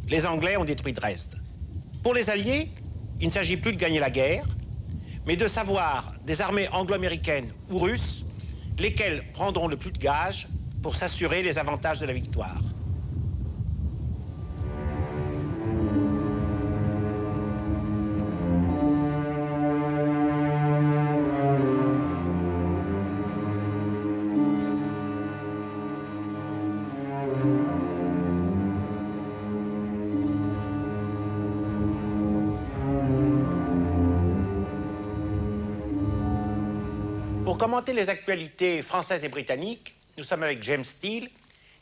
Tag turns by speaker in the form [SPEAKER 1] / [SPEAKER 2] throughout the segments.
[SPEAKER 1] Les Anglais ont détruit Dresde. Pour les Alliés, il ne s'agit plus de gagner la guerre, mais de savoir des armées anglo-américaines ou russes, lesquelles prendront le plus de gages pour s'assurer les avantages de la victoire. Pour commenter les actualités françaises et britanniques, nous sommes avec James Steele,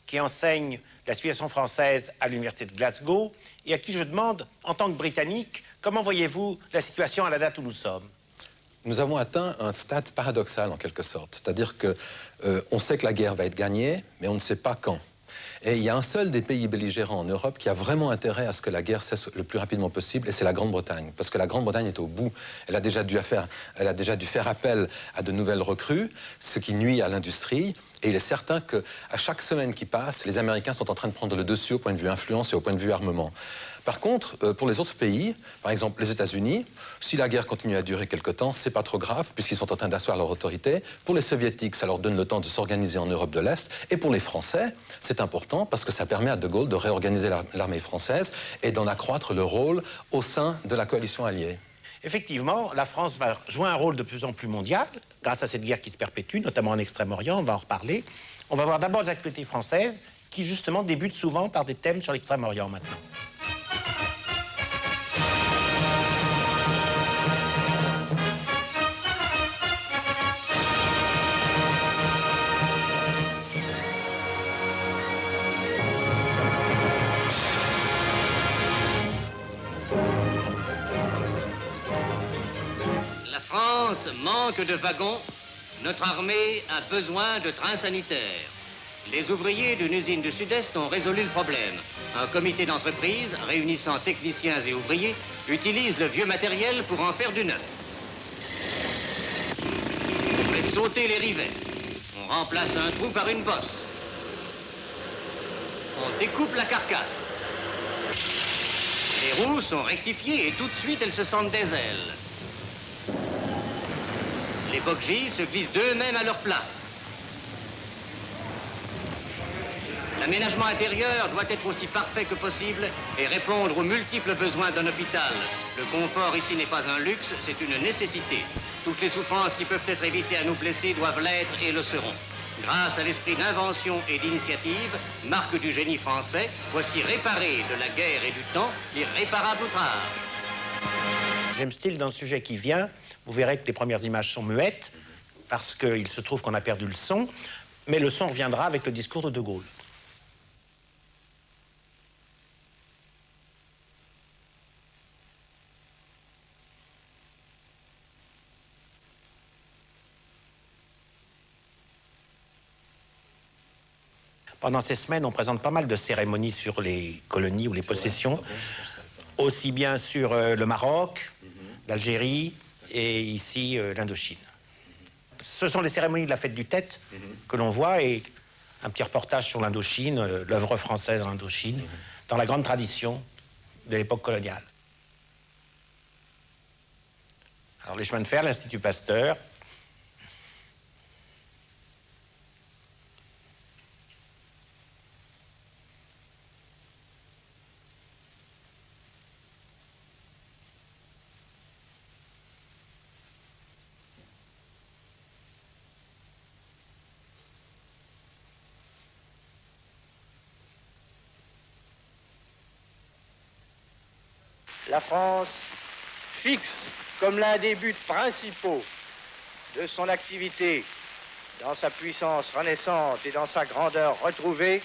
[SPEAKER 1] qui enseigne la situation française à l'université de Glasgow, et à qui je demande, en tant que Britannique, comment voyez-vous la situation à la date où nous sommes?
[SPEAKER 2] Nous avons atteint un stade paradoxal, en quelque sorte. C'est-à-dire qu'on sait que la guerre va être gagnée, mais on ne sait pas quand. Et il y a un seul des pays belligérants en Europe qui a vraiment intérêt à ce que la guerre cesse le plus rapidement possible, et c'est la Grande-Bretagne. Parce que la Grande-Bretagne est au bout. Elle a déjà dû faire appel à de nouvelles recrues, ce qui nuit à l'industrie. Et il est certain qu'à chaque semaine qui passe, les Américains sont en train de prendre le dessus au point de vue influence et au point de vue armement. Par contre, pour les autres pays, par exemple les États-Unis, si la guerre continue à durer quelque temps, c'est pas trop grave, puisqu'ils sont en train d'asseoir leur autorité. Pour les Soviétiques, ça leur donne le temps de s'organiser en Europe de l'Est. Et pour les Français, c'est important parce que ça permet à De Gaulle de réorganiser l'armée française et d'en accroître le rôle au sein de la coalition alliée.
[SPEAKER 1] Effectivement, la France va jouer un rôle de plus en plus mondial, grâce à cette guerre qui se perpétue, notamment en Extrême-Orient, on va en reparler. On va voir d'abord les actualités françaises, qui justement débutent souvent par des thèmes sur l'Extrême-Orient maintenant.
[SPEAKER 3] La France manque de wagons. Notre armée a besoin de trains sanitaires. Les ouvriers d'une usine du Sud-Est ont résolu le problème. Un comité d'entreprise réunissant techniciens et ouvriers utilise le vieux matériel pour en faire du neuf. On fait sauter les rivets. On remplace un trou par une bosse. On découpe la carcasse. Les roues sont rectifiées et tout de suite elles se sentent des ailes. Les bogies se glissent d'eux-mêmes à leur place. L'aménagement intérieur doit être aussi parfait que possible et répondre aux multiples besoins d'un hôpital. Le confort ici n'est pas un luxe, c'est une nécessité. Toutes les souffrances qui peuvent être évitées à nos blessés doivent l'être et le seront. Grâce à l'esprit d'invention et d'initiative, marque du génie français, voici réparé de la guerre et du temps l'irréparable outrage.
[SPEAKER 1] James Steele, dans le sujet qui vient, vous verrez que les premières images sont muettes, parce qu'il se trouve qu'on a perdu le son, mais le son reviendra avec le discours de De Gaulle. Pendant ces semaines, on présente pas mal de cérémonies sur les colonies ou les possessions, aussi bien sur le Maroc, l'Algérie et ici l'Indochine. Ce sont les cérémonies de la fête du Tet que l'on voit, et un petit reportage sur l'Indochine, l'œuvre française en Indochine, dans la grande tradition de l'époque coloniale. Alors les chemins de fer, l'Institut Pasteur.
[SPEAKER 4] La France fixe comme l'un des buts principaux de son activité, dans sa puissance renaissante et dans sa grandeur retrouvée,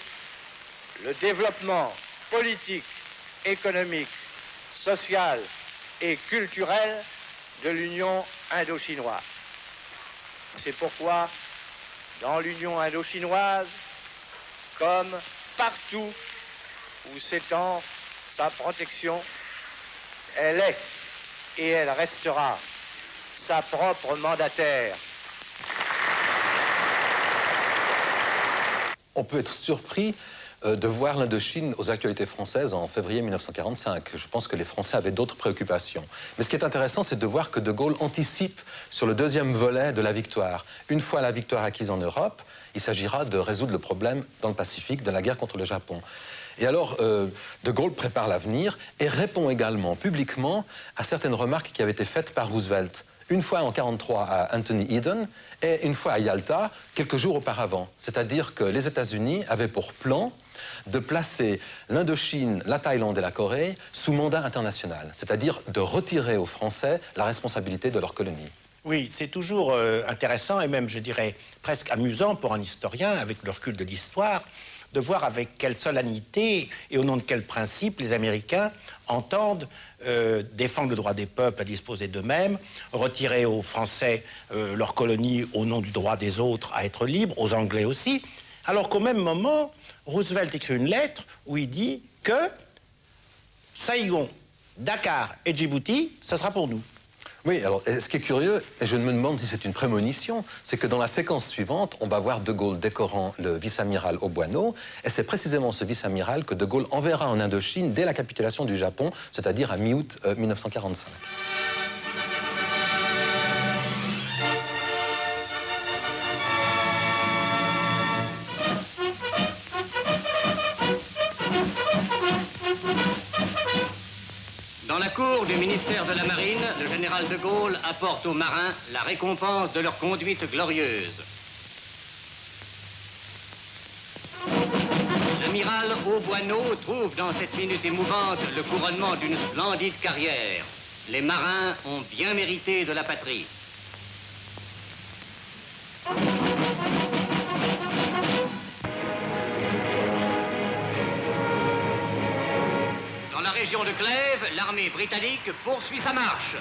[SPEAKER 4] le développement politique, économique, social et culturel de l'Union indo-chinoise. C'est pourquoi, dans l'Union indo-chinoise, comme partout où s'étend sa protection, elle est et elle restera sa propre mandataire.
[SPEAKER 2] On peut être surpris de voir l'Indochine aux actualités françaises en février 1945. Je pense que les Français avaient d'autres préoccupations. Mais ce qui est intéressant, c'est de voir que De Gaulle anticipe sur le deuxième volet de la victoire. Une fois la victoire acquise en Europe, il s'agira de résoudre le problème dans le Pacifique, de la guerre contre le Japon. Et alors, De Gaulle prépare l'avenir et répond également publiquement à certaines remarques qui avaient été faites par Roosevelt. Une fois en 1943 à Anthony Eden et une fois à Yalta, quelques jours auparavant. C'est-à-dire que les États-Unis avaient pour plan de placer l'Indochine, la Thaïlande et la Corée sous mandat international, c'est-à-dire de retirer aux Français la responsabilité de leur colonie.
[SPEAKER 1] Oui, c'est toujours intéressant et même, je dirais, presque amusant pour un historien, avec le recul de l'histoire, de voir avec quelle solennité et au nom de quels principes les Américains entendent défendre le droit des peuples à disposer d'eux-mêmes, retirer aux Français leur colonie au nom du droit des autres à être libres, aux Anglais aussi, alors qu'au même moment, Roosevelt écrit une lettre où il dit que Saïgon, Dakar et Djibouti, ça sera pour nous.
[SPEAKER 2] Oui, alors ce qui est curieux, et je me demande si c'est une prémonition, c'est que dans la séquence suivante, on va voir De Gaulle décorant le vice-amiral Obuano, et c'est précisément ce vice-amiral que De Gaulle enverra en Indochine dès la capitulation du Japon, c'est-à-dire à mi-août 1945.
[SPEAKER 3] Dans la cour du ministère de la Marine, le général de Gaulle apporte aux marins la récompense de leur conduite glorieuse. L'amiral Obuano trouve dans cette minute émouvante le couronnement d'une splendide carrière. Les marins ont bien mérité de la patrie. Dans la région de Clèves, l'armée britannique poursuit sa marche.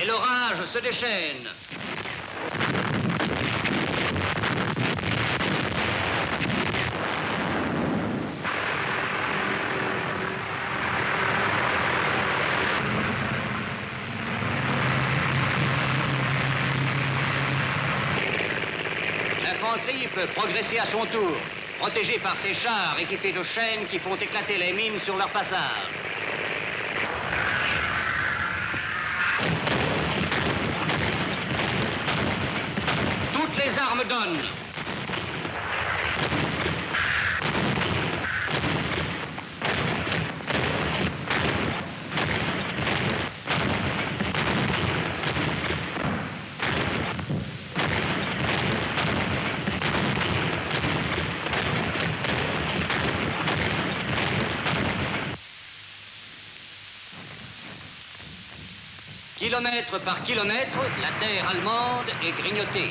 [SPEAKER 3] Et l'orage se déchaîne. L'infanterie peut progresser à son tour, protégée par ses chars équipés de chaînes qui font éclater les mines sur leur passage. Toutes les armes donnent. Kilomètre par kilomètre, la terre allemande est grignotée.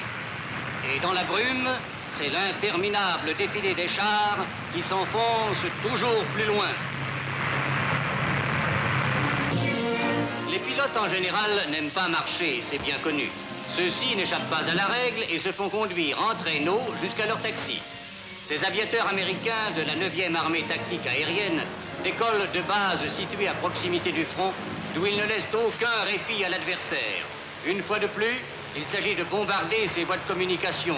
[SPEAKER 3] Et dans la brume, c'est l'interminable défilé des chars qui s'enfonce toujours plus loin. Les pilotes en général n'aiment pas marcher, c'est bien connu. Ceux-ci n'échappent pas à la règle et se font conduire en traîneau jusqu'à leur taxi. Ces aviateurs américains de la 9e armée tactique aérienne décollent de bases situées à proximité du front, d'où ils ne laissent aucun répit à l'adversaire. Une fois de plus, il s'agit de bombarder ses voies de communication,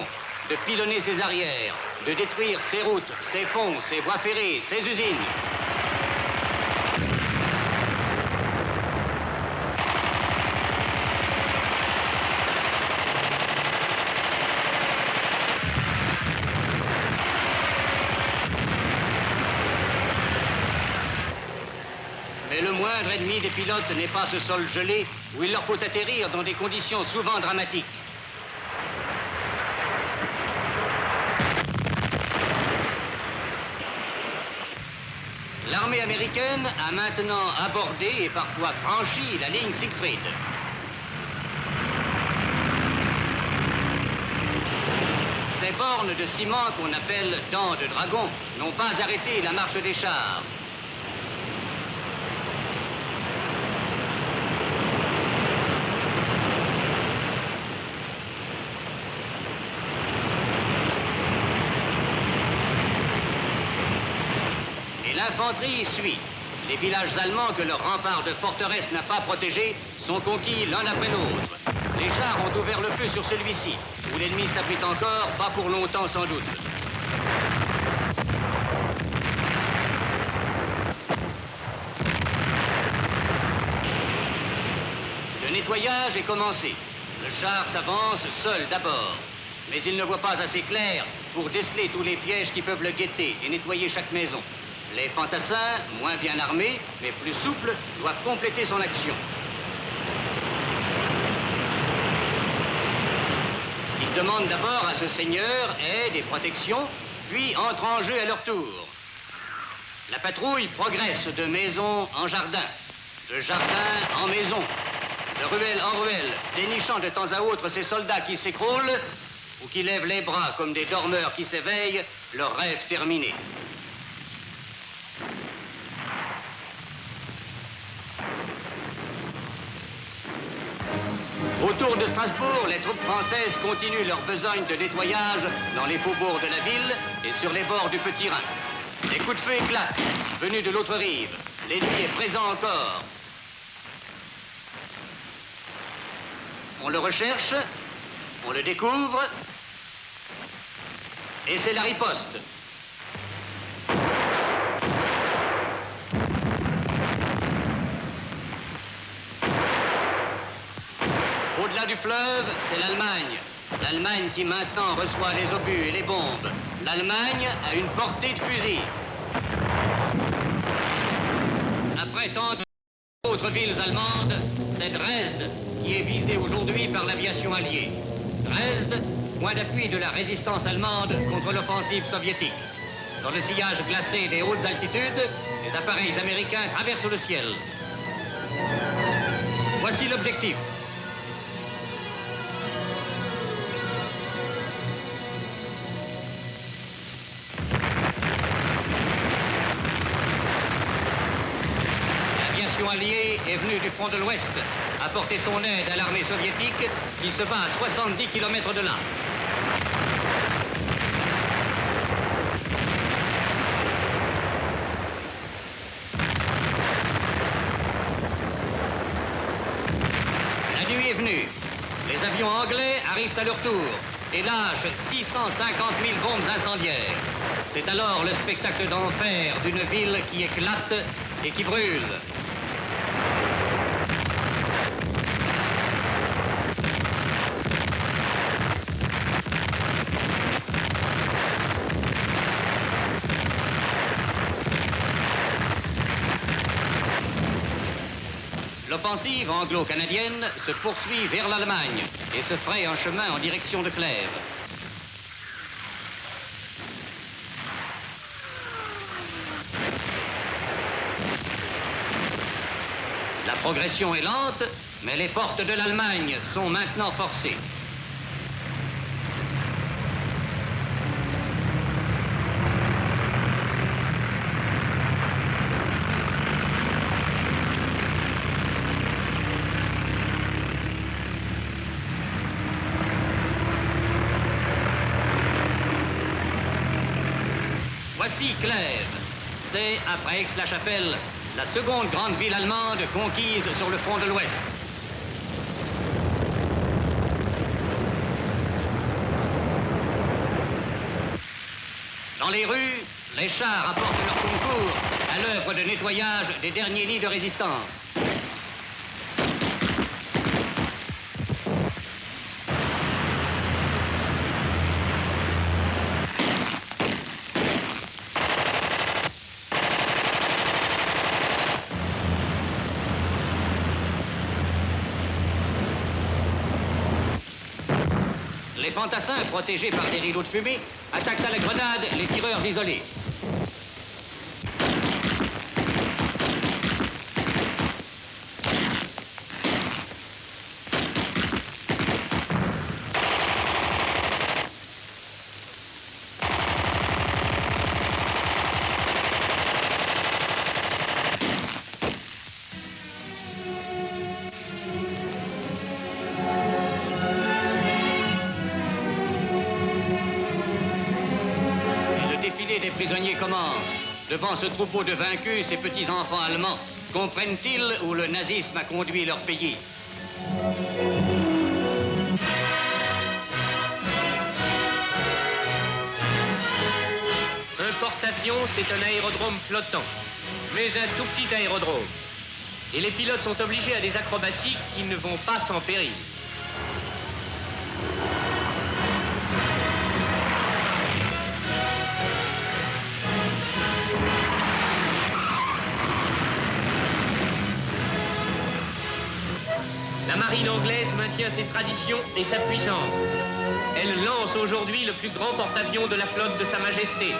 [SPEAKER 3] de pilonner ses arrières, de détruire ses routes, ses ponts, ses voies ferrées, ses usines. Mais le moindre ennemi des pilotes n'est pas ce sol gelé où il leur faut atterrir dans des conditions souvent dramatiques. L'armée américaine a maintenant abordé et parfois franchi la ligne Siegfried. Ces bornes de ciment qu'on appelle dents de dragon n'ont pas arrêté la marche des chars. L'infanterie suit. Les villages allemands que leur rempart de forteresse n'a pas protégés sont conquis l'un après l'autre. Les chars ont ouvert le feu sur celui-ci, où l'ennemi s'abrite encore, pas pour longtemps sans doute. Le nettoyage est commencé. Le char s'avance seul d'abord. Mais il ne voit pas assez clair pour déceler tous les pièges qui peuvent le guetter et nettoyer chaque maison. Les fantassins, moins bien armés, mais plus souples, doivent compléter son action. Ils demandent d'abord à ce seigneur aide et protection, puis entrent en jeu à leur tour. La patrouille progresse de maison en jardin, de jardin en maison, de ruelle en ruelle, dénichant de temps à autre ces soldats qui s'écroulent ou qui lèvent les bras comme des dormeurs qui s'éveillent, leur rêve terminé. Autour de Strasbourg, les troupes françaises continuent leur besogne de nettoyage dans les faubourgs de la ville et sur les bords du Petit Rhin. Les coups de feu éclatent, venus de l'autre rive. L'ennemi est présent encore. On le recherche, on le découvre, et c'est la riposte. Au-delà du fleuve, c'est l'Allemagne. L'Allemagne qui maintenant reçoit les obus et les bombes. L'Allemagne a une portée de fusil. Après tant d'autres villes allemandes, c'est Dresde qui est visée aujourd'hui par l'aviation alliée. Dresde, point d'appui de la résistance allemande contre l'offensive soviétique. Dans le sillage glacé des hautes altitudes, les appareils américains traversent le ciel. Voici l'objectif. L'aviation alliée est venue du front de l'Ouest apporter son aide à l'armée soviétique qui se bat à 70 km de là. La nuit est venue. Les avions anglais arrivent à leur tour et lâchent 650 000 bombes incendiaires. C'est alors le spectacle d'enfer d'une ville qui éclate et qui brûle. L'offensive anglo-canadienne se poursuit vers l'Allemagne et se fraye un chemin en direction de Clèves. La progression est lente, mais les portes de l'Allemagne sont maintenant forcées. Voici Clèves. C'est, après Aix-la-Chapelle, la seconde grande ville allemande conquise sur le front de l'Ouest. Dans les rues, les chars apportent leur concours à l'œuvre de nettoyage des derniers nids de résistance. Les fantassins, protégés par des rideaux de fumée, attaquent à la grenade les tireurs isolés. Des prisonniers commence. Devant ce troupeau de vaincus, ces petits enfants allemands, comprennent-ils où le nazisme a conduit leur pays? Porte-Avions, c'est un aérodrome flottant, mais un tout petit aérodrome. Et les pilotes sont obligés à des acrobaties qui ne vont pas sans péril. La marine anglaise maintient ses traditions et sa puissance. Elle lance aujourd'hui le plus grand porte-avions de la flotte de Sa Majesté.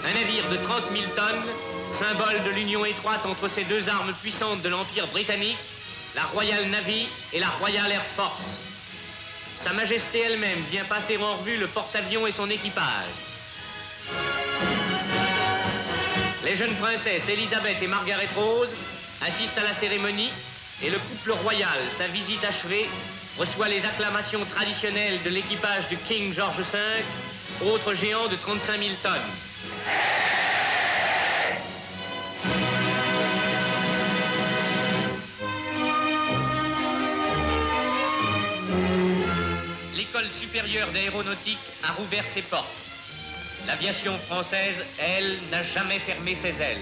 [SPEAKER 3] Un navire de 30 000 tonnes, symbole de l'union étroite entre ces deux armes puissantes de l'Empire britannique, la Royal Navy et la Royal Air Force. Sa Majesté elle-même vient passer en revue le porte-avions et son équipage. Les jeunes princesses Elisabeth et Margaret Rose assistent à la cérémonie et le couple royal, sa visite achevée, reçoit les acclamations traditionnelles de l'équipage du King George V, autre géant de 35 000 tonnes. L'École supérieure d'aéronautique a rouvert ses portes. L'aviation française, elle, n'a jamais fermé ses ailes.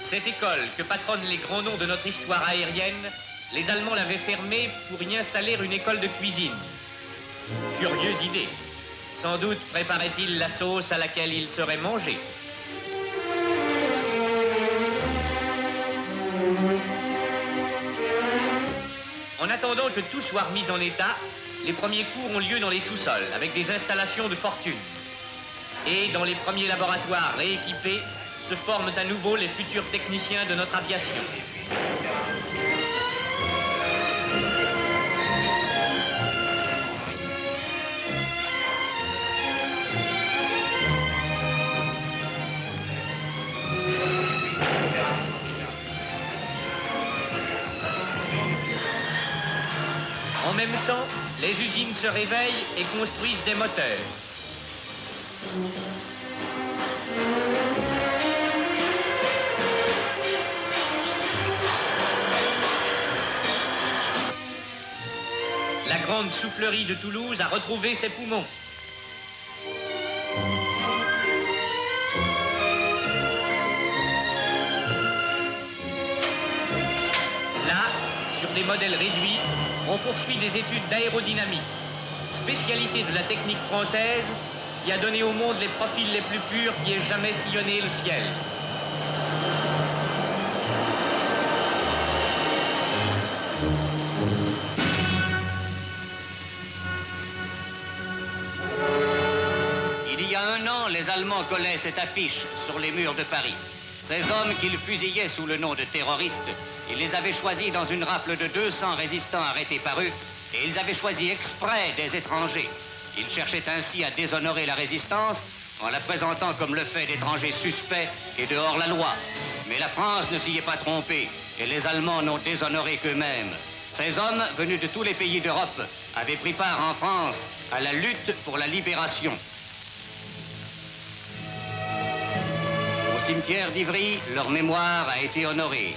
[SPEAKER 3] Cette école, que patronnent les grands noms de notre histoire aérienne, les Allemands l'avaient fermée pour y installer une école de cuisine. Curieuse idée. Sans doute préparaient-ils la sauce à laquelle ils seraient mangés. En attendant que tout soit remis en état, les premiers cours ont lieu dans les sous-sols, avec des installations de fortune. Et dans les premiers laboratoires rééquipés, se forment à nouveau les futurs techniciens de notre aviation. En même temps, les usines se réveillent et construisent des moteurs. La grande soufflerie de Toulouse a retrouvé ses poumons. Là, sur des modèles réduits, on poursuit des études d'aérodynamique, spécialité de la technique française qui a donné au monde les profils les plus purs qui aient jamais sillonné le ciel. Il y a un an, les Allemands collaient cette affiche sur les murs de Paris. Ces hommes qu'ils fusillaient sous le nom de terroristes, ils les avaient choisis dans une rafle de 200 résistants arrêtés par eux, et ils avaient choisi exprès des étrangers. Ils cherchaient ainsi à déshonorer la résistance en la présentant comme le fait d'étrangers suspects et de hors-la-loi. Mais la France ne s'y est pas trompée, et les Allemands n'ont déshonoré qu'eux-mêmes. Ces hommes, venus de tous les pays d'Europe, avaient pris part en France à la lutte pour la libération. Au cimetière d'Ivry, leur mémoire a été honorée.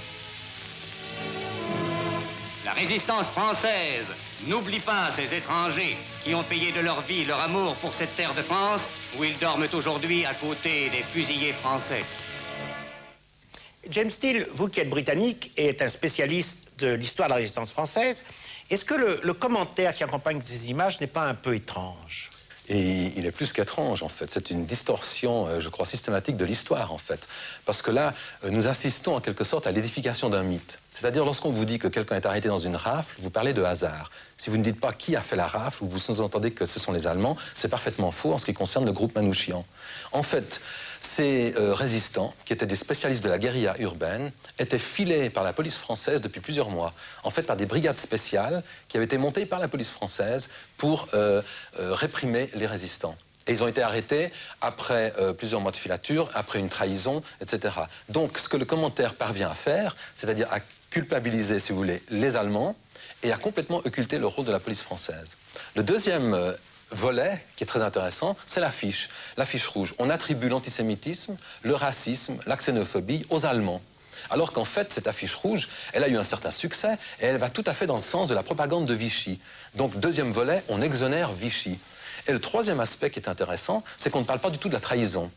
[SPEAKER 3] La résistance française n'oublie pas ces étrangers qui ont payé de leur vie leur amour pour cette terre de France où ils dorment aujourd'hui à côté des fusillés français.
[SPEAKER 1] James Steele, vous qui êtes britannique et êtes un spécialiste de l'histoire de la résistance française, est-ce que le commentaire qui accompagne ces images n'est pas un peu étrange ?
[SPEAKER 2] Et il est plus qu'étrange, en fait. C'est une distorsion, je crois, systématique de l'histoire, en fait. Parce que là, nous assistons en quelque sorte à l'édification d'un mythe. C'est-à-dire, lorsqu'on vous dit que quelqu'un est arrêté dans une rafle, vous parlez de hasard. Si vous ne dites pas qui a fait la rafle, ou vous sous-entendez que ce sont les Allemands, c'est parfaitement faux en ce qui concerne le groupe Manouchian. En fait, ces résistants, qui étaient des spécialistes de la guérilla urbaine, étaient filés par la police française depuis plusieurs mois. En fait, par des brigades spéciales qui avaient été montées par la police française pour réprimer les résistants. Et ils ont été arrêtés après plusieurs mois de filature, après une trahison, etc. Donc, ce que le commentaire parvient à faire, c'est-à-dire à culpabiliser, si vous voulez, les Allemands et à complètement occulter le rôle de la police française. Le deuxième volet, qui est très intéressant, c'est l'affiche rouge. On attribue l'antisémitisme, le racisme, la xénophobie aux Allemands. Alors qu'en fait, cette affiche rouge, elle a eu un certain succès et elle va tout à fait dans le sens de la propagande de Vichy. Donc, deuxième volet, on exonère Vichy. Et le troisième aspect qui est intéressant, c'est qu'on ne parle pas du tout de la trahison.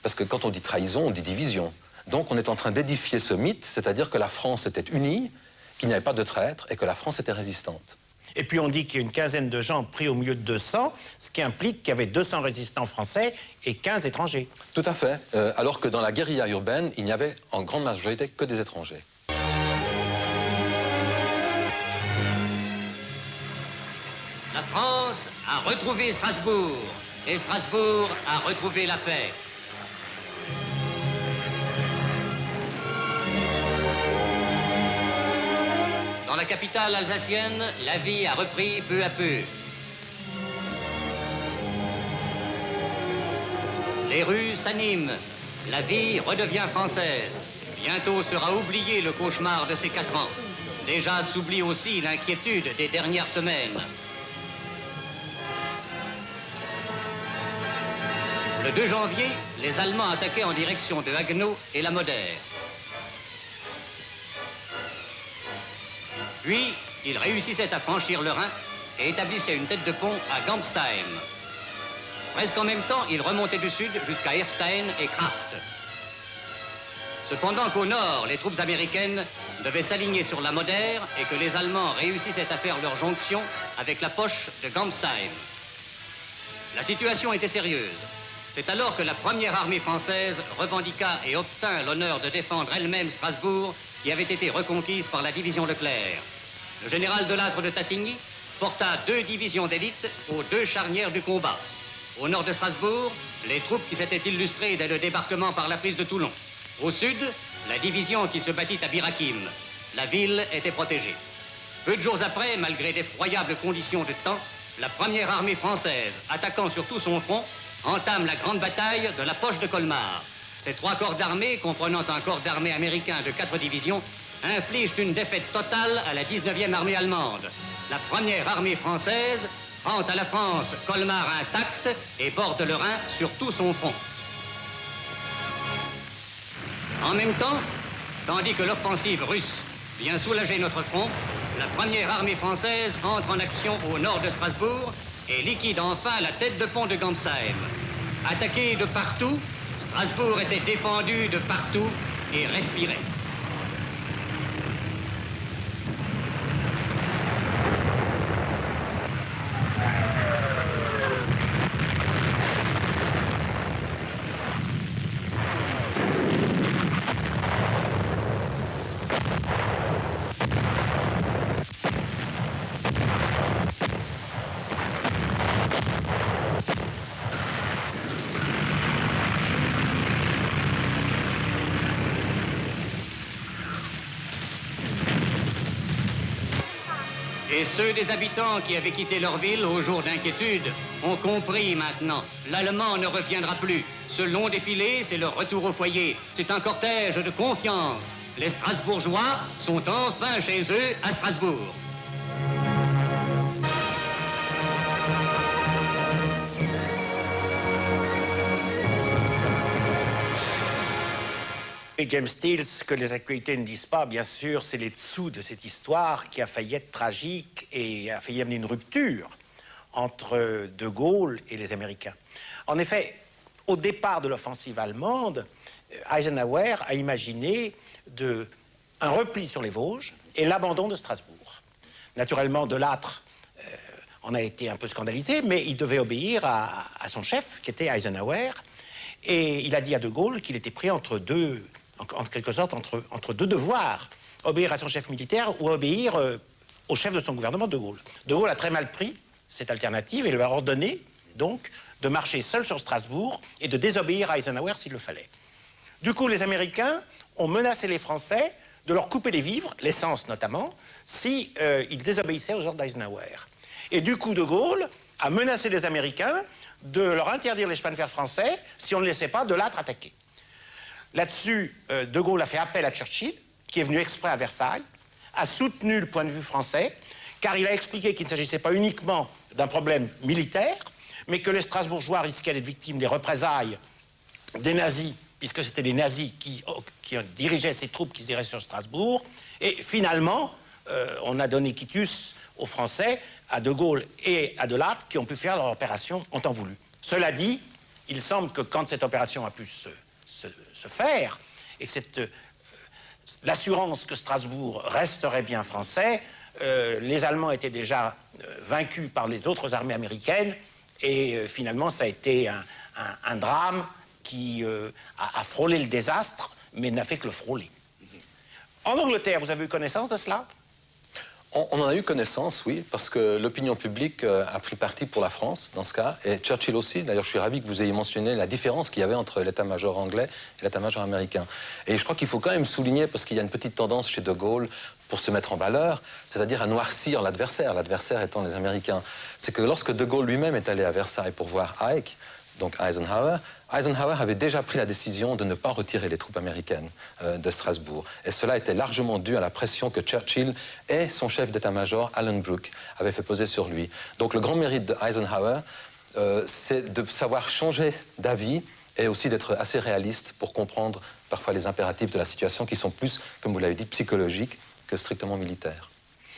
[SPEAKER 2] Parce que quand on dit trahison, on dit division. Donc, on est en train d'édifier ce mythe, c'est-à-dire que la France était unie, qu'il n'y avait pas de traître et que la France était résistante.
[SPEAKER 1] Et puis on dit qu'il y a une quinzaine de gens pris au milieu de 200, ce qui implique qu'il y avait 200 résistants français et 15 étrangers.
[SPEAKER 2] Tout à fait. Alors que dans la guérilla urbaine, il n'y avait en grande majorité que des étrangers.
[SPEAKER 3] La France a retrouvé Strasbourg et Strasbourg a retrouvé la paix. Dans la capitale alsacienne, la vie a repris peu à peu. Les rues s'animent, la vie redevient française. Bientôt sera oublié le cauchemar de ces 4 ans. Déjà s'oublie aussi l'inquiétude des dernières semaines. Le 2 janvier, les Allemands attaquaient en direction de Haguenau et la Moder. Puis, ils réussissaient à franchir le Rhin et établissaient une tête de pont à Gampsheim. Presque en même temps, ils remontaient du sud jusqu'à Erstein et Kraft. Cependant qu'au nord, les troupes américaines devaient s'aligner sur la Moder et que les Allemands réussissaient à faire leur jonction avec la poche de Gampsheim. La situation était sérieuse. C'est alors que la première armée française revendiqua et obtint l'honneur de défendre elle-même Strasbourg, qui avait été reconquise par la division Leclerc. Le général Delattre de Tassigny porta 2 divisions d'élite aux 2 charnières du combat. Au nord de Strasbourg, les troupes qui s'étaient illustrées dès le débarquement par la prise de Toulon. Au sud, la division qui se battit à Bir Hakeim. La ville était protégée. Peu de jours après, malgré d'effroyables conditions de temps, la première armée française, attaquant sur tout son front, entame la grande bataille de la poche de Colmar. Ces 3 corps d'armée, comprenant un corps d'armée américain de 4 divisions, infligent une défaite totale à la 19e armée allemande. La première armée française rend à la France Colmar intact et borde le Rhin sur tout son front. En même temps, tandis que l'offensive russe vient soulager notre front, la première armée française entre en action au nord de Strasbourg et liquide enfin la tête de pont de Gampsheim. Attaquée de partout, Strasbourg était défendu de partout et respirait. Et ceux des habitants qui avaient quitté leur ville au jour d'inquiétude ont compris maintenant. L'Allemand ne reviendra plus. Ce long défilé, c'est le retour au foyer. C'est un cortège de confiance. Les Strasbourgeois sont enfin chez eux à Strasbourg.
[SPEAKER 1] Et James Steele, ce que les actualités ne disent pas, bien sûr, c'est les dessous de cette histoire qui a failli être tragique et a failli amener une rupture entre De Gaulle et les Américains. En effet, au départ de l'offensive allemande, Eisenhower a imaginé un repli sur les Vosges et l'abandon de Strasbourg. Naturellement, Delattre en a été un peu scandalisé, mais il devait obéir à son chef, qui était Eisenhower, et il a dit à De Gaulle qu'il était pris entre quelque sorte, entre 2 devoirs, obéir à son chef militaire ou obéir au chef de son gouvernement, De Gaulle. De Gaulle a très mal pris cette alternative et lui a ordonné, donc, de marcher seul sur Strasbourg et de désobéir à Eisenhower s'il le fallait. Du coup, les Américains ont menacé les Français de leur couper les vivres, l'essence notamment, si ils désobéissaient aux ordres d'Eisenhower. Et du coup, De Gaulle a menacé les Américains de leur interdire les chemins de fer français si on ne laissait pas Delattre attaquer. Là-dessus, De Gaulle a fait appel à Churchill, qui est venu exprès à Versailles, a soutenu le point de vue français, car il a expliqué qu'il ne s'agissait pas uniquement d'un problème militaire, mais que les Strasbourgeois risquaient d'être victimes des représailles des nazis puisque c'était les nazis qui dirigeaient ces troupes qui iraient sur Strasbourg. Et finalement, on a donné quitus aux Français, à De Gaulle et à Delatte, qui ont pu faire leur opération en temps voulu. Cela dit, il semble que quand cette opération a pu se faire, et que l'assurance que Strasbourg resterait bien français, les Allemands étaient déjà vaincus par les autres armées américaines, et finalement ça a été un drame qui a frôlé le désastre, mais n'a fait que le frôler. En Angleterre, vous avez eu connaissance de cela ?
[SPEAKER 2] On en a eu connaissance, oui, parce que l'opinion publique a pris parti pour la France, dans ce cas, et Churchill aussi. D'ailleurs, je suis ravi que vous ayez mentionné la différence qu'il y avait entre l'état-major anglais et l'état-major américain. Et je crois qu'il faut quand même souligner, parce qu'il y a une petite tendance chez De Gaulle pour se mettre en valeur, c'est-à-dire à noircir l'adversaire étant les Américains. C'est que lorsque De Gaulle lui-même est allé à Versailles pour voir Ike, donc Eisenhower avait déjà pris la décision de ne pas retirer les troupes américaines de Strasbourg. Et cela était largement dû à la pression que Churchill et son chef d'état-major, Alan Brooke, avaient fait poser sur lui. Donc le grand mérite d'Eisenhower, c'est de savoir changer d'avis et aussi d'être assez réaliste pour comprendre parfois les impératifs de la situation qui sont plus, comme vous l'avez dit, psychologiques que strictement militaires.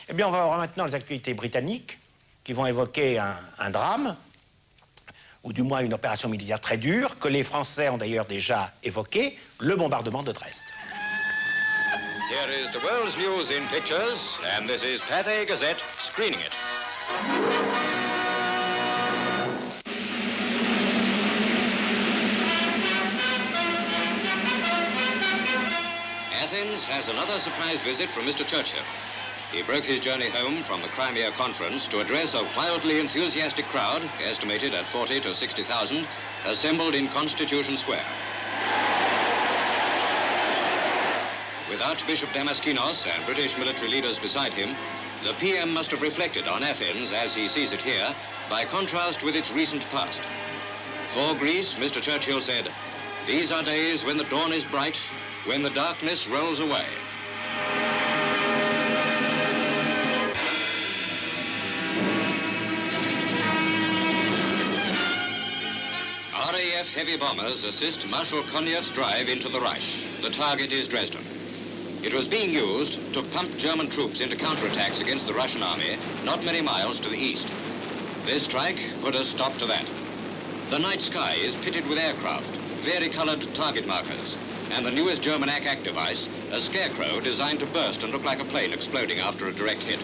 [SPEAKER 1] Eh bien, on va voir maintenant les actualités britanniques qui vont évoquer un drame, ou du moins une opération militaire très dure, que les Français ont d'ailleurs déjà évoqué, le bombardement de Dresde.
[SPEAKER 3] Here is the world's news in pictures, and this is Pathé Gazette screening it. Athens has another surprise visit from Mr. Churchill. He broke his journey home from the Crimea Conference to address a wildly enthusiastic crowd, estimated at 40 to 60,000, assembled in Constitution Square. With Archbishop Damaskinos and British military leaders beside him, the PM must have reflected on Athens, as he sees it here, by contrast with its recent past. For Greece, Mr. Churchill said, "These are days when the dawn is bright, when the darkness rolls away." RAF heavy bombers assist Marshal Konyev's drive into the Reich. The target is Dresden. It was being used to pump German troops into counterattacks against the Russian army not many miles to the east. This strike put a stop to that. The night sky is pitted with aircraft, vari-colored target markers, and the newest German ack-ack device, a scarecrow designed to burst and look like a plane exploding after a direct hit.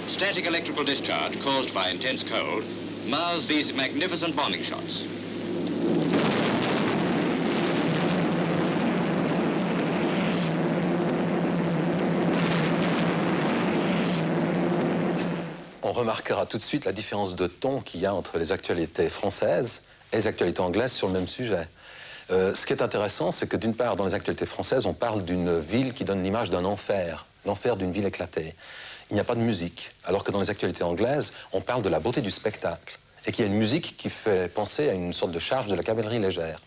[SPEAKER 3] Static electrical discharge caused by intense cold mars these magnificent bombing shots.
[SPEAKER 2] On remarquera tout de suite la différence de ton qu'il y a entre les actualités françaises et les actualités anglaises sur le même sujet. Ce qui est intéressant, c'est que d'une part, dans les actualités françaises, on parle d'une ville qui donne l'image d'un enfer, l'enfer d'une ville éclatée. Il n'y a pas de musique, alors que dans les actualités anglaises, on parle de la beauté du spectacle, et qu'il y a une musique qui fait penser à une sorte de charge de la cavalerie légère.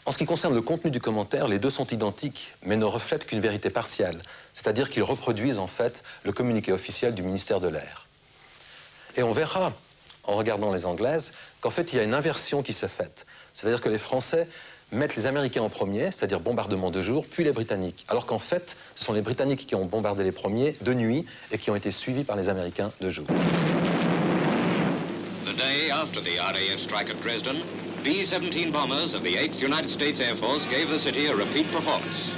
[SPEAKER 2] En ce qui concerne le contenu du commentaire, les deux sont identiques, mais ne reflètent qu'une vérité partielle, c'est-à-dire qu'ils reproduisent en fait le communiqué officiel du ministère de l'Air. Et on verra, en regardant les Anglaises, qu'en fait, il y a une inversion qui s'est faite. C'est-à-dire que les Français mettent les Américains en premier, c'est-à-dire bombardement de jour, puis les Britanniques. Alors qu'en fait, ce sont les Britanniques qui ont bombardé les premiers de nuit et qui ont été suivis par les Américains de jour.
[SPEAKER 3] The day after the RAF strike at Dresden, B-17 bombers of the 8th United States Air Force gave the city a repeat performance.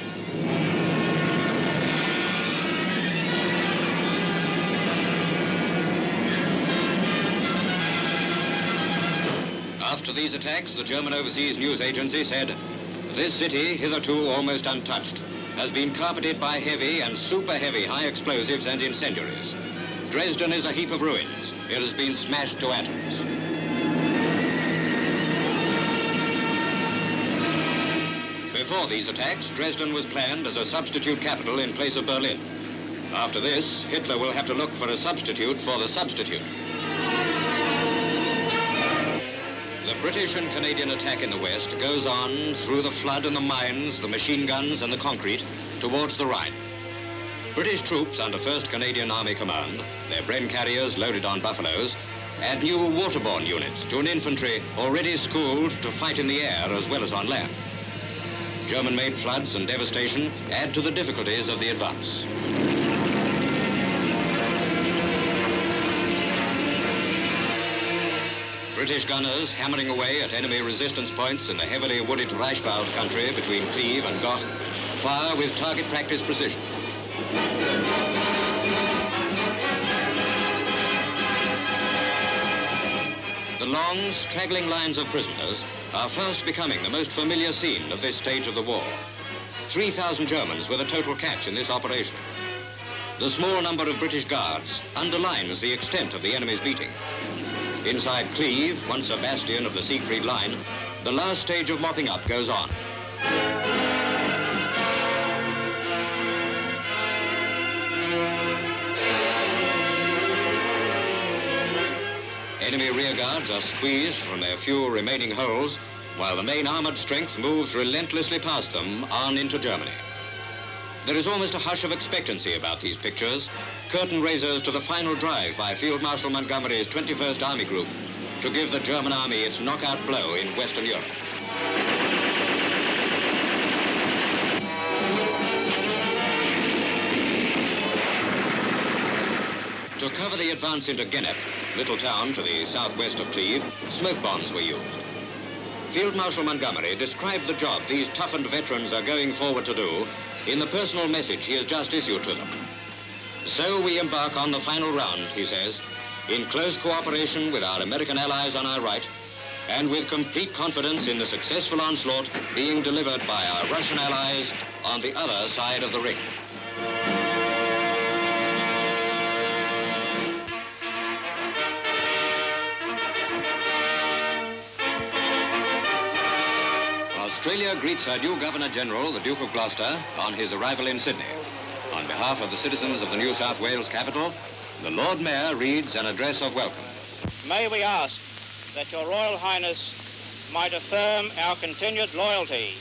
[SPEAKER 3] After these attacks, the German Overseas News Agency said, "This city, hitherto almost untouched, has been carpeted by heavy and super-heavy high explosives and incendiaries. Dresden is a heap of ruins. It has been smashed to atoms." Before these attacks, Dresden was planned as a substitute capital in place of Berlin. After this, Hitler will have to look for a substitute for the substitute. The British and Canadian attack in the West goes on through the flood and the mines, the machine guns and the concrete, towards the Rhine. British troops under 1st Canadian Army Command, their Bren carriers loaded on buffaloes, add new waterborne units to an infantry already schooled to fight in the air as well as on land. German-made floods and devastation add to the difficulties of the advance. British gunners hammering away at enemy resistance points in the heavily wooded Reichswald country between Cleve and Goch fire with target practice precision. The long, straggling lines of prisoners are fast becoming the most familiar scene of this stage of the war. 3,000 Germans were the total catch in this operation. The small number of British guards underlines the extent of the enemy's beating. Inside Cleve, once a bastion of the Siegfried Line, the last stage of mopping up goes on. Enemy rearguards are squeezed from their few remaining holes, while the main armored strength moves relentlessly past them on into Germany. There is almost a hush of expectancy about these pictures, curtain raisers to the final drive by Field Marshal Montgomery's 21st Army Group to give the German army its knockout blow in Western Europe. To cover the advance into Gennep, little town to the southwest of Cleve, smoke bombs were used. Field Marshal Montgomery described the job these toughened veterans are going forward to do in the personal message he has just issued to them. So we embark on the final round, he says, in close cooperation with our American allies on our right, and with complete confidence in the successful onslaught being delivered by our Russian allies on the other side of the ring. Australia greets her new Governor-General, the Duke of Gloucester, on his arrival in Sydney. On behalf of the citizens of the New South Wales capital, the Lord Mayor reads an address of welcome.
[SPEAKER 5] May we ask that your Royal Highness might affirm our continued loyalty,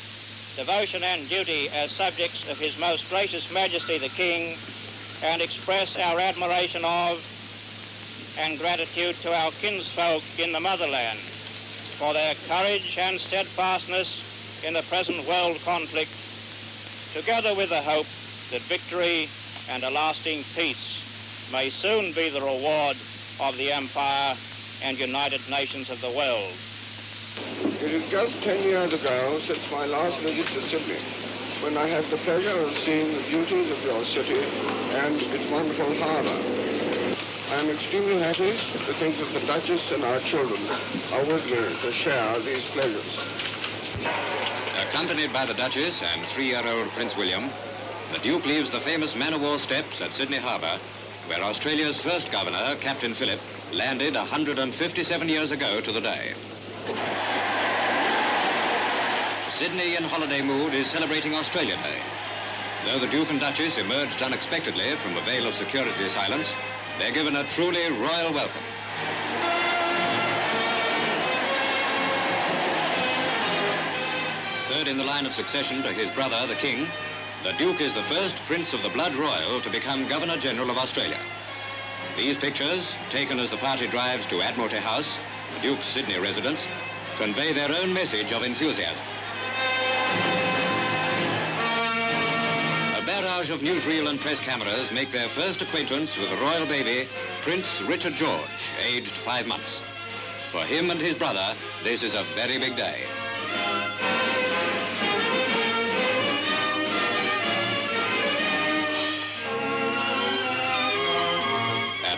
[SPEAKER 5] devotion and duty as subjects of His Most Gracious Majesty the King, and express our admiration of and gratitude to our kinsfolk in the motherland for their courage and steadfastness in the present world conflict, together with the hope that victory and a lasting peace may soon be the reward of the Empire and United Nations of the world.
[SPEAKER 6] It is just 10 years ago since my last visit to Sydney, when I had the pleasure of seeing the beauties of your city and its wonderful harbour. I am extremely happy to think that the Duchess and our children are with me to share these pleasures.
[SPEAKER 3] Accompanied by the Duchess and 3-year-old Prince William, the Duke leaves the famous man-of-war steps at Sydney Harbour, where Australia's first governor, Captain Phillip, landed 157 years ago to the day. Sydney, in holiday mood, is celebrating Australia Day. Though the Duke and Duchess emerged unexpectedly from a veil of security silence, they're given a truly royal welcome. Third in the line of succession to his brother, the King, the Duke is the first Prince of the Blood Royal to become Governor-General of Australia. These pictures, taken as the party drives to Admiralty House, the Duke's Sydney residence, convey their own message of enthusiasm. A barrage of newsreel and press cameras make their first acquaintance with the royal baby, Prince Richard George, aged 5 months. For him and his brother, this is a very big day.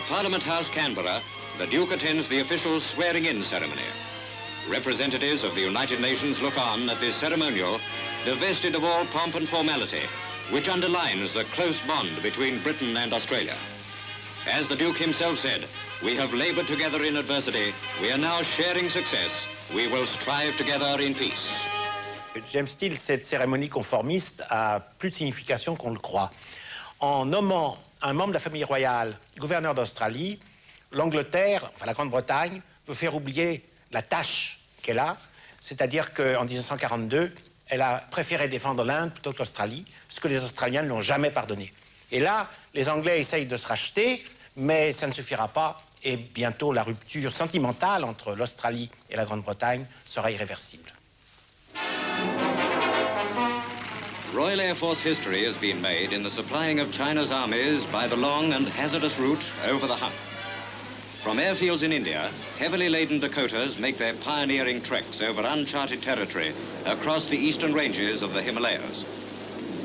[SPEAKER 3] Parliament House, Canberra, the Duke attends the official swearing-in ceremony. Representatives of the United Nations look on at this ceremonial, divested of all pomp and formality, which underlines the close bond between Britain and Australia. As the Duke himself said, we have labored together in adversity, we are now sharing success, we will strive together in peace.
[SPEAKER 1] J'aime style cette cérémonie conformiste a plus de signification qu'on le croit. En nommant un membre de la famille royale gouverneur d'Australie, l'Angleterre, enfin la Grande-Bretagne, veut faire oublier la tâche qu'elle a, c'est-à-dire qu'en 1942, elle a préféré défendre l'Inde plutôt que l'Australie, ce que les Australiens ne l'ont jamais pardonné. Et là, les Anglais essayent de se racheter, mais ça ne suffira pas, et bientôt la rupture sentimentale entre l'Australie et la Grande-Bretagne sera irréversible.
[SPEAKER 3] Royal Air Force history has been made in the supplying of China's armies by the long and hazardous route over the hump. From airfields in India, heavily laden Dakotas make their pioneering treks over uncharted territory across the eastern ranges of the Himalayas.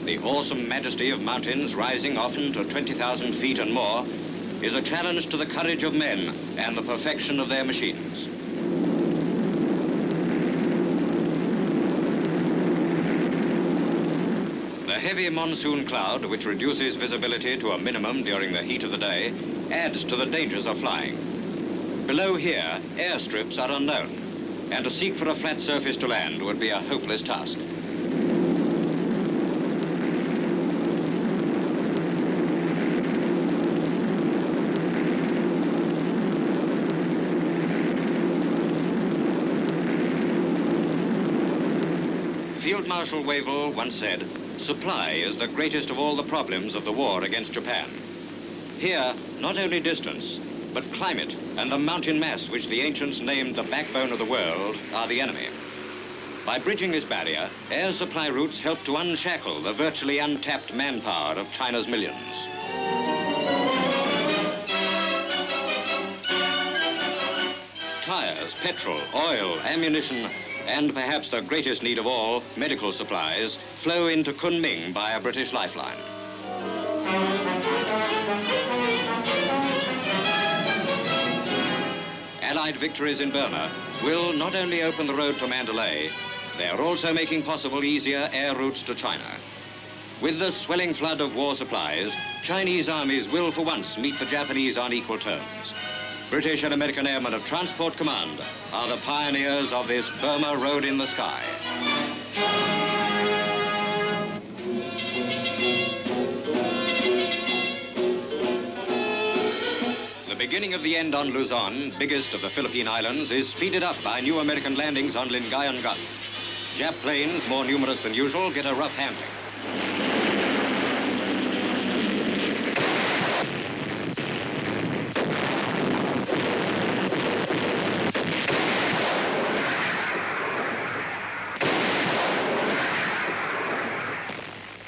[SPEAKER 3] The awesome majesty of mountains rising often to 20,000 feet and more is a challenge to the courage of men and the perfection of their machines. The heavy monsoon cloud, which reduces visibility to a minimum during the heat of the day, adds to the dangers of flying. Below here, airstrips are unknown, and to seek for a flat surface to land would be a hopeless task. Field Marshal Wavell once said, "Supply is the greatest of all the problems of the war against Japan." Here, not only distance, but climate and the mountain mass which the ancients named the backbone of the world are the enemy. By bridging this barrier, air supply routes help to unshackle the virtually untapped manpower of China's millions. Tires, petrol, oil, ammunition, and perhaps the greatest need of all, medical supplies, flow into Kunming by a British lifeline. Allied victories in Burma will not only open the road to Mandalay, they are also making possible easier air routes to China. With the swelling flood of war supplies, Chinese armies will for once meet the Japanese on equal terms. British and American airmen of Transport Command are the pioneers of this Burma road in the sky. The beginning of the end on Luzon, biggest of the Philippine Islands, is speeded up by new American landings on Lingayen Gulf. Jap planes, more numerous than usual, get a rough handling.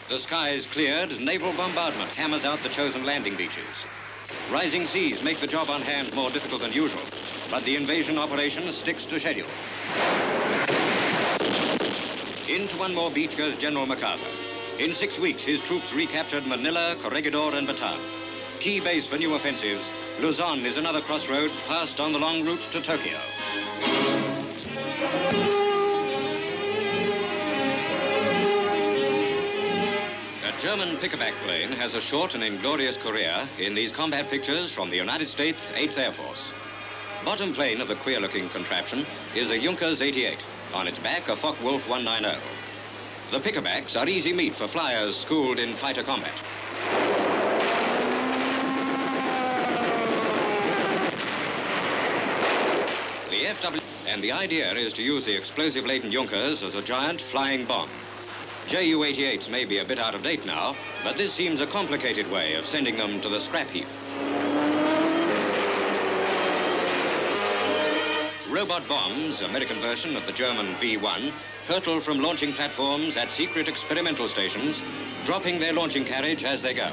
[SPEAKER 3] The sky is cleared, naval bombardment hammers out the chosen landing beaches. Rising seas make the job on hand more difficult than usual, but the invasion operation sticks to schedule. Into one more beach goes General MacArthur. In 6 weeks, his troops recaptured Manila, Corregidor, and Bataan. Key base for new offensives, Luzon is another crossroads passed on the long route to Tokyo. A German pick-a-back plane has a short and inglorious career in these combat pictures from the United States 8th Air Force. Bottom plane of the queer-looking contraption is a Junkers 88. On its back, a Focke-Wulf 190. The pick-a-backs are easy meat for flyers schooled in fighter combat. The FW, and the idea is to use the explosive-laden Junkers as a giant flying bomb. Ju-88s may be a bit out of date now, but this seems a complicated way of sending them to the scrap heap. Robot bombs, American version of the German V-1, hurtle from launching platforms at secret experimental stations, dropping their launching carriage as they go.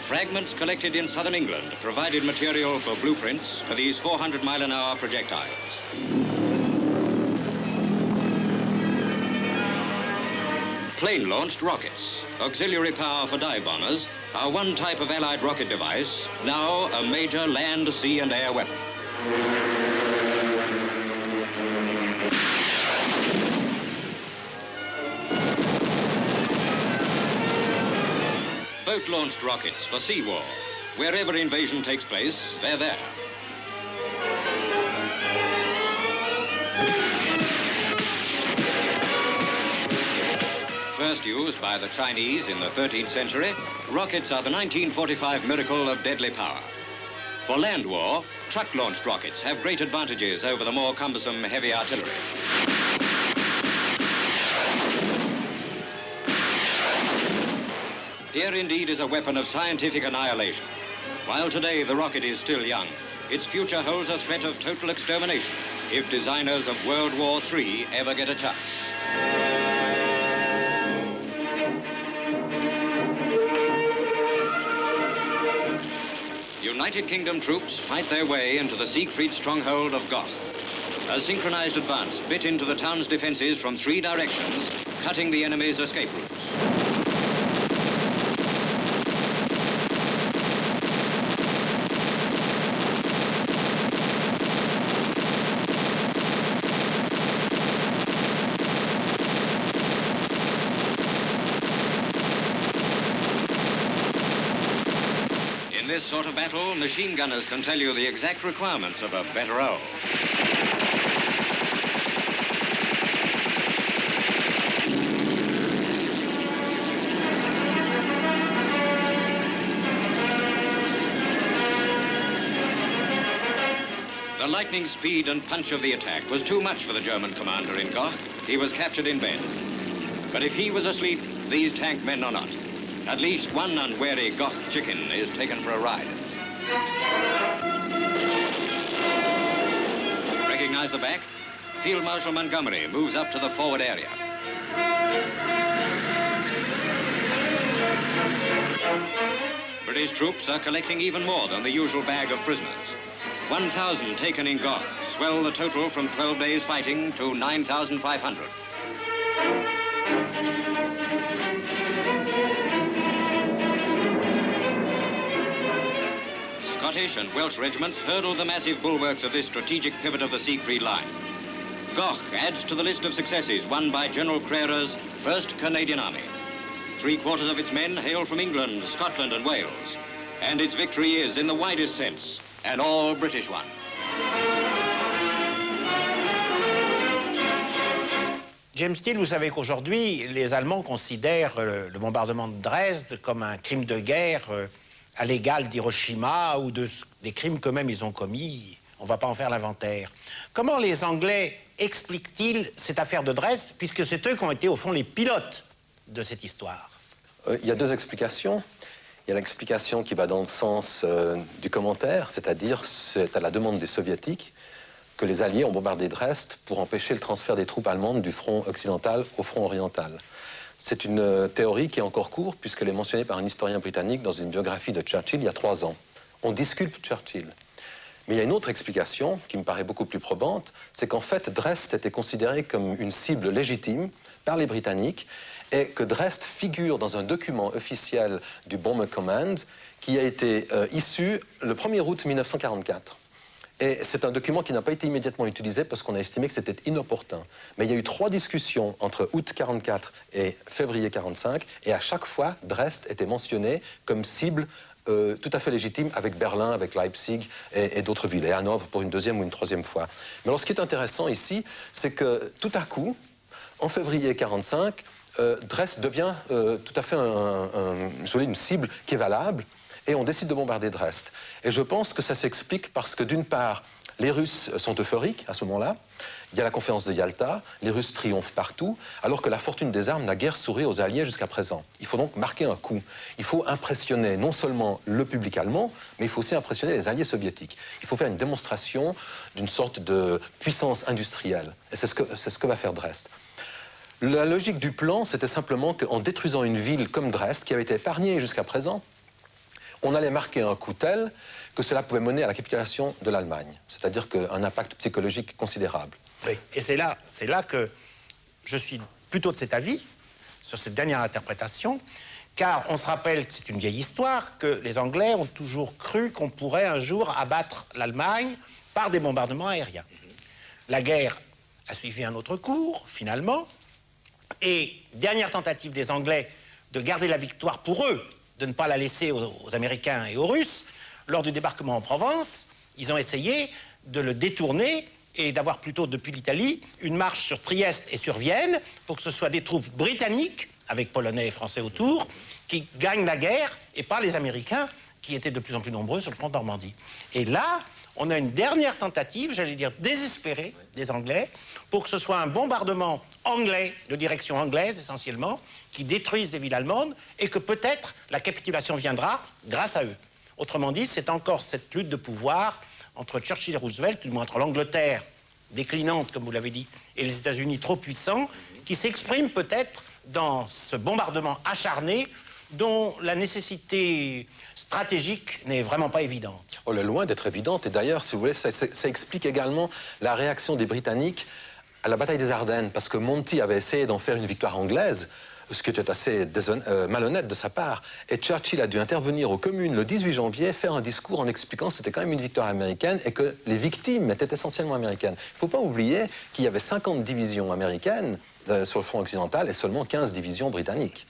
[SPEAKER 3] Fragments collected in southern England provided material for blueprints for these 400-mile-an-hour projectiles. Plane-launched rockets, auxiliary power for dive bombers, are one type of Allied rocket device, now a major land, sea, and air weapon. Boat-launched rockets for sea war. Wherever invasion takes place, they're there. First used by the Chinese in the 13th century, rockets are the 1945 miracle of deadly power. For land war, truck-launched rockets have great advantages over the more cumbersome heavy artillery. Here indeed is a weapon of scientific annihilation. While today the rocket is still young, its future holds a threat of total extermination if designers of World War III ever get a chance. United Kingdom troops fight their way into the Siegfried stronghold of Goch. A synchronized advance bit into the town's defenses from 3 directions, cutting the enemy's escape routes. In this sort of battle, machine gunners can tell you the exact requirements of a Vetterau. The lightning speed and punch of the attack was too much for the German commander in Goch. He was captured in bed. But if he was asleep, these tank men are not. At least one unwary Goch chicken is taken for a ride. Recognize the back? Field Marshal Montgomery moves up to the forward area. British troops are collecting even more than the usual bag of prisoners. 1,000 taken in Goch swell the total from 12 days fighting to 9,500. Scottish and Welsh regiments hurdled the massive bulwarks of this strategic pivot of the Siegfried Line. Goch adds to the list of successes won by General Crerar 1st Canadian Army. 3/4 of its men hail from England, Scotland and Wales. And its victory is, in the widest sense, an all-British one.
[SPEAKER 1] James Steele, vous savez qu'aujourd'hui, les Allemands considèrent le bombardement de Dresde comme un crime de guerre à l'égal d'Hiroshima ou des crimes qu'eux-mêmes ils ont commis. On ne va pas en faire l'inventaire. Comment les Anglais expliquent-ils cette affaire de Dresde, puisque c'est eux qui ont été, au fond, les pilotes de cette histoire?
[SPEAKER 2] Il y a 2 explications. Il y a l'explication qui va dans le sens du commentaire, c'est-à-dire c'est à la demande des Soviétiques que les Alliés ont bombardé Dresde pour empêcher le transfert des troupes allemandes du front occidental au front oriental. C'est une théorie qui est encore courte puisqu'elle est mentionnée par un historien britannique dans une biographie de Churchill il y a 3 ans. On disculpe Churchill. Mais il y a une autre explication qui me paraît beaucoup plus probante, c'est qu'en fait Dresde était considérée comme une cible légitime par les Britanniques et que Dresde figure dans un document officiel du Bomber Command qui a été issu le 1er août 1944. Et c'est un document qui n'a pas été immédiatement utilisé parce qu'on a estimé que c'était inopportun. Mais il y a eu 3 discussions entre août 1944 et février 1945, et à chaque fois, Dresde était mentionné comme cible tout à fait légitime avec Berlin, avec Leipzig et d'autres villes, et Hanovre pour une 2e ou une 3e fois. Mais alors ce qui est intéressant ici, c'est que tout à coup, en février 1945, Dresde devient tout à fait une cible qui est valable, et on décide de bombarder Dresde. Et je pense que ça s'explique parce que, d'une part, les Russes sont euphoriques à ce moment-là. Il y a la conférence de Yalta, les Russes triomphent partout, alors que la fortune des armes n'a guère souri aux Alliés jusqu'à présent. Il faut donc marquer un coup. Il faut impressionner non seulement le public allemand, mais il faut aussi impressionner les Alliés soviétiques. Il faut faire une démonstration d'une sorte de puissance industrielle. Et c'est ce que va faire Dresde. La logique du plan, c'était simplement qu'en détruisant une ville comme Dresde, qui avait été épargnée jusqu'à présent, on allait marquer un coup tel que cela pouvait mener à la capitulation de l'Allemagne. C'est-à-dire qu'un impact psychologique considérable.
[SPEAKER 1] Oui, et c'est là que je suis plutôt de cet avis, sur cette dernière interprétation, car on se rappelle, c'est une vieille histoire, que les Anglais ont toujours cru qu'on pourrait un jour abattre l'Allemagne par des bombardements aériens. La guerre a suivi un autre cours, finalement, et dernière tentative des Anglais de garder la victoire pour eux, de ne pas la laisser aux Américains et aux Russes, lors du débarquement en Provence, ils ont essayé de le détourner et d'avoir plutôt, depuis l'Italie, une marche sur Trieste et sur Vienne pour que ce soit des troupes britanniques, avec Polonais et Français autour, qui gagnent la guerre et pas les Américains, qui étaient de plus en plus nombreux sur le front de Normandie. Et là, on a une dernière tentative, j'allais dire désespérée, des Anglais, pour que ce soit un bombardement anglais, de direction anglaise essentiellement, qui détruise les villes allemandes et que peut-être la capitulation viendra grâce à eux. Autrement dit, c'est encore cette lutte de pouvoir entre Churchill et Roosevelt, du moins entre l'Angleterre déclinante, comme vous l'avez dit, et les États-Unis trop puissants, qui s'exprime peut-être dans ce bombardement acharné dont la nécessité stratégique n'est vraiment pas évidente.
[SPEAKER 2] Oh, elle est loin d'être évidente. Et d'ailleurs, si vous voulez, ça explique également la réaction des Britanniques à la bataille des Ardennes, parce que Monty avait essayé d'en faire une victoire anglaise, ce qui était assez malhonnête de sa part. Et Churchill a dû intervenir aux communes le 18 janvier, faire un discours en expliquant que c'était quand même une victoire américaine et que les victimes étaient essentiellement américaines. Il ne faut pas oublier qu'il y avait 50 divisions américaines sur le front occidental et seulement 15 divisions britanniques.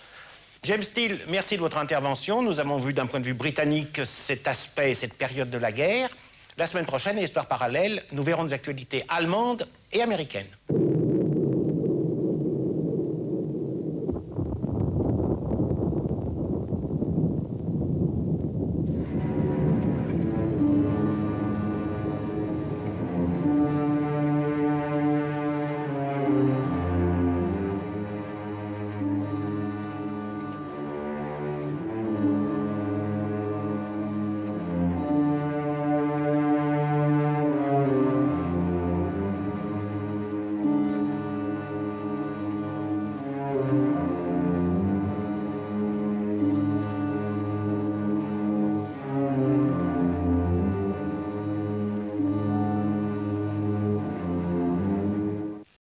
[SPEAKER 1] James Steele, merci de votre intervention. Nous avons vu d'un point de vue britannique cet aspect, cette période de la guerre. La semaine prochaine, Histoire parallèle, nous verrons des actualités allemandes et américaines.